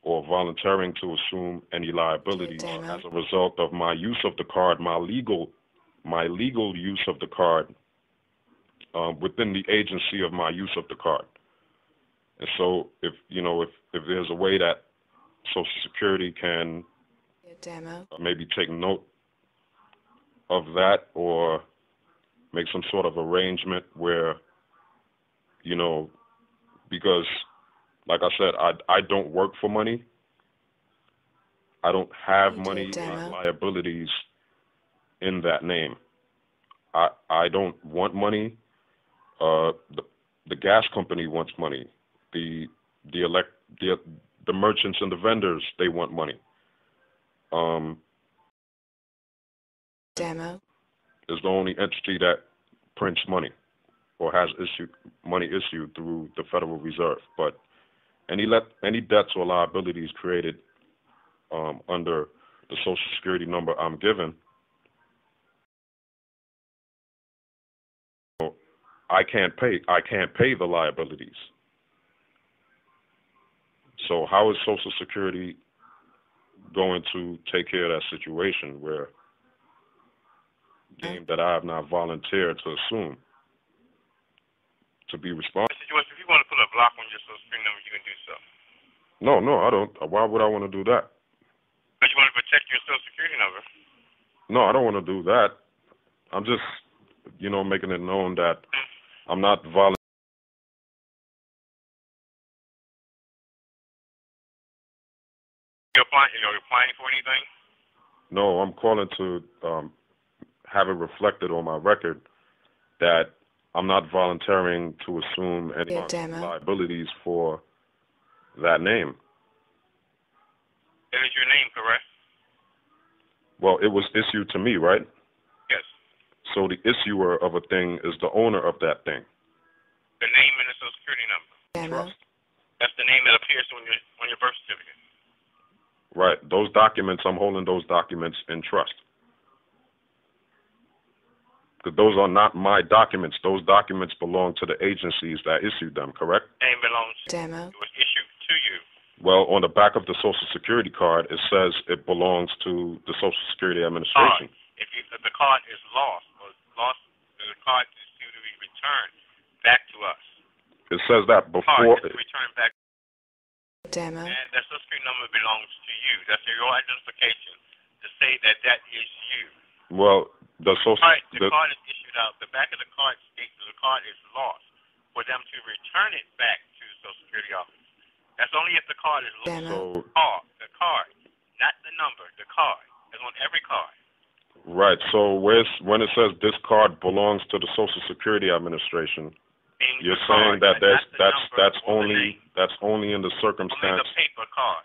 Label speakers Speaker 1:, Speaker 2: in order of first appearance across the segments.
Speaker 1: or volunteering to assume any liabilities as a result of my use of the card, my legal use of the card within the agency of my use of the card. And so, if there's a way that Social Security can maybe take note of that, or make some sort of arrangement where, because, like I said, I don't work for money. I don't have money liabilities in that name. I don't want money. The gas company wants money. The merchants and the vendors, they want money. Is the only entity that prints money or has money issued through the Federal Reserve. But any debts or liabilities created under the Social Security number I'm given, I can't pay the liabilities. So how is Social Security going to take care of that situation where game that I have not volunteered to assume to be responsible?
Speaker 2: If you want to put a block on your Social Security number, you can do so.
Speaker 1: No, I don't. Why would I want to do that?
Speaker 2: But you want to protect your Social Security number.
Speaker 1: No, I don't want to do that. I'm just, making it known that I'm not volunteering.
Speaker 2: You're applying for anything?
Speaker 1: No, I'm calling to have it reflected on my record that I'm not volunteering to assume any liabilities for that name.
Speaker 2: That is your name, correct?
Speaker 1: Well, it was issued to me, right?
Speaker 2: Yes.
Speaker 1: So the issuer of a thing is the owner of that thing.
Speaker 2: The name and the Social Security number.
Speaker 1: Trust.
Speaker 2: That's the name that appears on your birth certificate.
Speaker 1: Right. Those documents, I'm holding those documents in trust. Because those are not my documents. Those documents belong to the agencies that issued them, correct?
Speaker 2: Name belongs to you. It was issued to you.
Speaker 1: Well, on the back of the Social Security card, it says it belongs to the Social Security Administration.
Speaker 2: If the card is lost, the card is due to be returned back to us.
Speaker 1: It says that before.
Speaker 2: It's returned back. And the Social Security number belongs to you. That's your identification to say that is you.
Speaker 1: Well, the card
Speaker 2: is issued out. The back of the card states that the card is lost. For them to return it back to the Social Security office. That's only if the card is lost.
Speaker 1: So,
Speaker 2: the card, not the number. The card is on every card.
Speaker 1: Right. So when it says this card belongs to the Social Security Administration, you're saying that that's only in the circumstance.
Speaker 2: Only the paper card.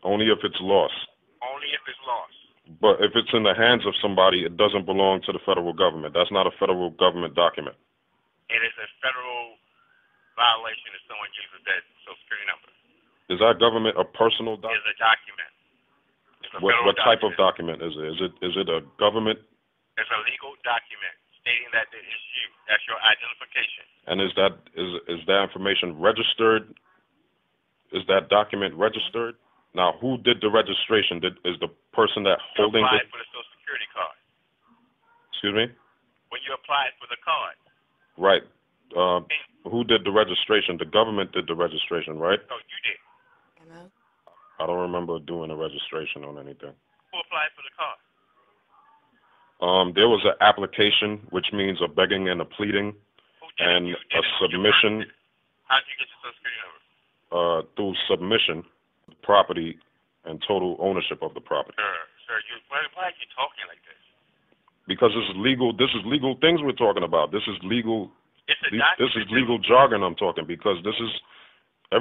Speaker 1: Only if it's lost.
Speaker 2: Only if it's lost.
Speaker 1: But if it's in the hands of somebody, it doesn't belong to the federal government. That's not a federal government document.
Speaker 2: It is a federal violation if someone uses that Social Security number.
Speaker 1: Is that government a personal document?
Speaker 2: It's a document. It's a
Speaker 1: what type of document is it? Is it a government?
Speaker 2: It's a legal document stating that it is you. That's your identification.
Speaker 1: And is that information registered? Is that document registered? Now, who did the registration? Is the person that holding
Speaker 2: it? You applied for the Social Security card.
Speaker 1: Excuse me?
Speaker 2: When you applied for the card.
Speaker 1: Right. Who did the registration? The government did the registration, right?
Speaker 2: No, you did.
Speaker 1: I don't remember doing a registration on anything.
Speaker 2: Who applied for the card?
Speaker 1: There was an application, which means a begging and a pleading, and a submission.
Speaker 2: How did you get your Social Security number?
Speaker 1: Through submission, property, and total ownership of the property.
Speaker 2: Sir, why are you talking like this?
Speaker 1: Because this is legal. This is legal things we're talking about. This is legal. This is legal jargon I'm talking, because this is a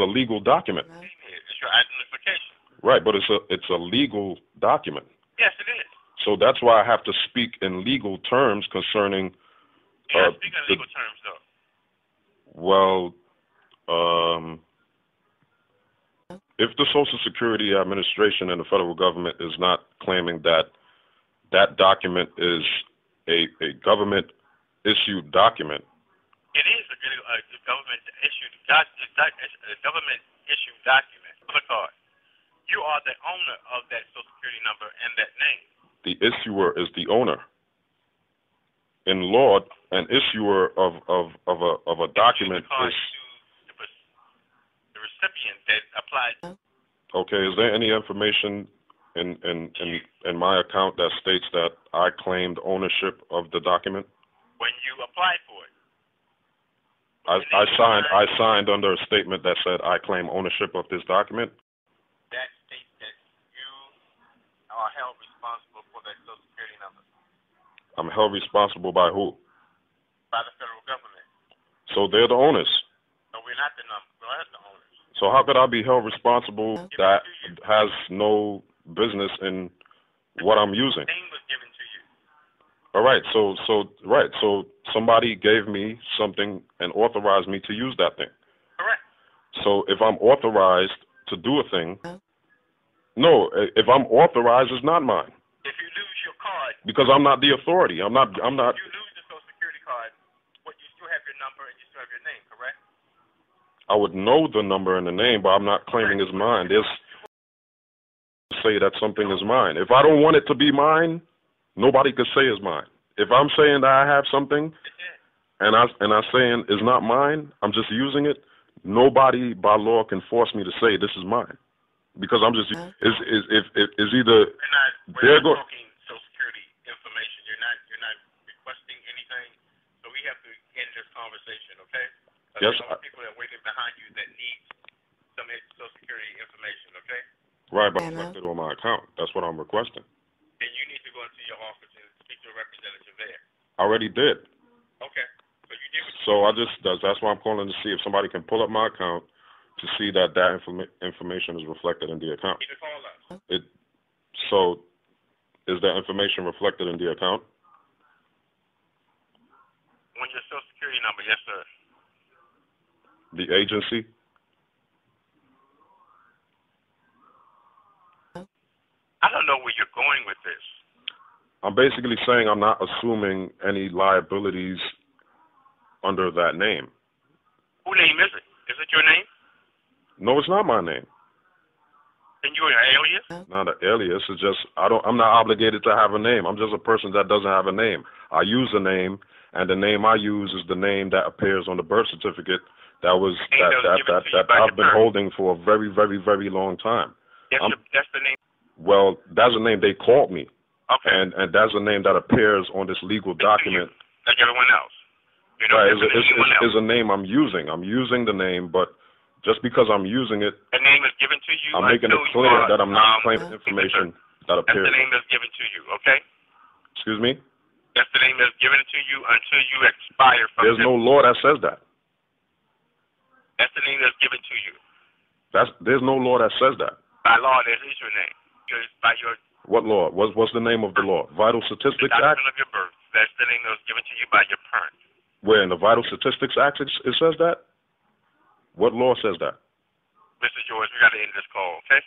Speaker 1: legal document.
Speaker 2: It's your identification.
Speaker 1: Right, but it's a legal document.
Speaker 2: Yes, it is.
Speaker 1: So that's why I have to speak in legal terms concerning.
Speaker 2: Speak in legal terms, though.
Speaker 1: Well, if the Social Security Administration and the federal government is not claiming that document is a government-issued document.
Speaker 2: It is a government-issued document. The government issue document for the card. You are the owner of that Social Security number and that name.
Speaker 1: The issuer is the owner. In law, an issuer of a document is
Speaker 2: the recipient that applied.
Speaker 1: Okay. Is there any information in my account that states that I claimed ownership of the document?
Speaker 2: When you applied for it.
Speaker 1: I signed under a statement that said I claim ownership of this document.
Speaker 2: That states that you are held responsible for that Social Security number.
Speaker 1: I'm held responsible by who?
Speaker 2: By the federal government.
Speaker 1: So they're the owners.
Speaker 2: No, we're not the number. We're not the owners.
Speaker 1: So how could I be held responsible that has no business in what I'm using?
Speaker 2: The name was given to you.
Speaker 1: All right. So somebody gave me something and authorized me to use that thing.
Speaker 2: Correct.
Speaker 1: So if I'm authorized to do a thing, no, if I'm authorized, it's not mine.
Speaker 2: If you lose your card,
Speaker 1: because I'm not the authority. I'm not.
Speaker 2: If you lose the Social Security card, you still have your number and you still have your name, correct?
Speaker 1: I would know the number and the name, but I'm not claiming it's mine. There's say that something is mine. If I don't want it to be mine, nobody could say it's mine. If I'm saying that I have something and I'm saying it's not mine, I'm just using it, nobody by law can force me to say this is mine. Because I'm just is either
Speaker 2: they're talking Social Security information. You're not requesting anything. So we have to end this conversation, okay?
Speaker 1: Yes.
Speaker 2: There's other people that are waiting behind you that need some Social Security information, okay?
Speaker 1: Right, but reflected on my account. That's what I'm requesting.
Speaker 2: Then you need to go into your office and speak to a representative there.
Speaker 1: I already did.
Speaker 2: Okay. So you did.
Speaker 1: So that's why I'm calling to see if somebody can pull up my account to see that information is reflected in the account.
Speaker 2: You need to call us.
Speaker 1: So is that information reflected in the account?
Speaker 2: On your Social Security number, yes, sir.
Speaker 1: The agency?
Speaker 2: I don't know where you're going with this.
Speaker 1: I'm basically saying I'm not assuming any liabilities under that name.
Speaker 2: Whose name is it? Is it your name?
Speaker 1: No, it's not my name.
Speaker 2: And you're an alias?
Speaker 1: Not an alias. It's just I'm not obligated to have a name. I'm just a person that doesn't have a name. I use a name, and the name I use is the name that appears on the birth certificate that I've been holding for a very, very, very long time.
Speaker 2: That's the name.
Speaker 1: Well, that's the name they called me.
Speaker 2: Okay.
Speaker 1: And that's the name that appears on this legal document.
Speaker 2: Like everyone else. You know,
Speaker 1: right. It's a name I'm using. I'm using the name, but just because I'm using it,
Speaker 2: the name is given to you.
Speaker 1: I'm making it clear that I'm not claiming information that appears.
Speaker 2: That's the name that's given to you, okay?
Speaker 1: Excuse me?
Speaker 2: That's the name that's given to you until you expire from
Speaker 1: There's no law that says that.
Speaker 2: That's the name that's given to you.
Speaker 1: There's no law that says that.
Speaker 2: By law, that is your name. By your
Speaker 1: what law? What's the name of the law? Vital Statistics
Speaker 2: the
Speaker 1: Act?
Speaker 2: of your birth. That's the name that was given to you by your parents.
Speaker 1: Where in the Vital Statistics Act it says that? What law says that?
Speaker 2: Mr. George, we got to end this call, okay?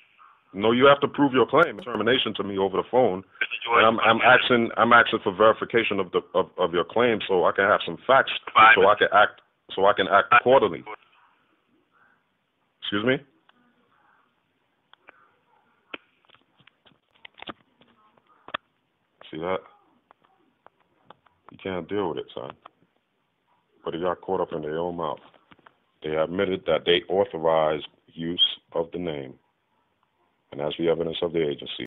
Speaker 1: No, you have to prove your claim. Termination to me over the phone.
Speaker 2: Mr. George,
Speaker 1: and I'm asking for verification of your claim so I can have some facts so I can act accordingly. Excuse me? See that? You can't deal with it, son. But it got caught up in their own mouth. They admitted that they authorized use of the name, and that's the evidence of the agency.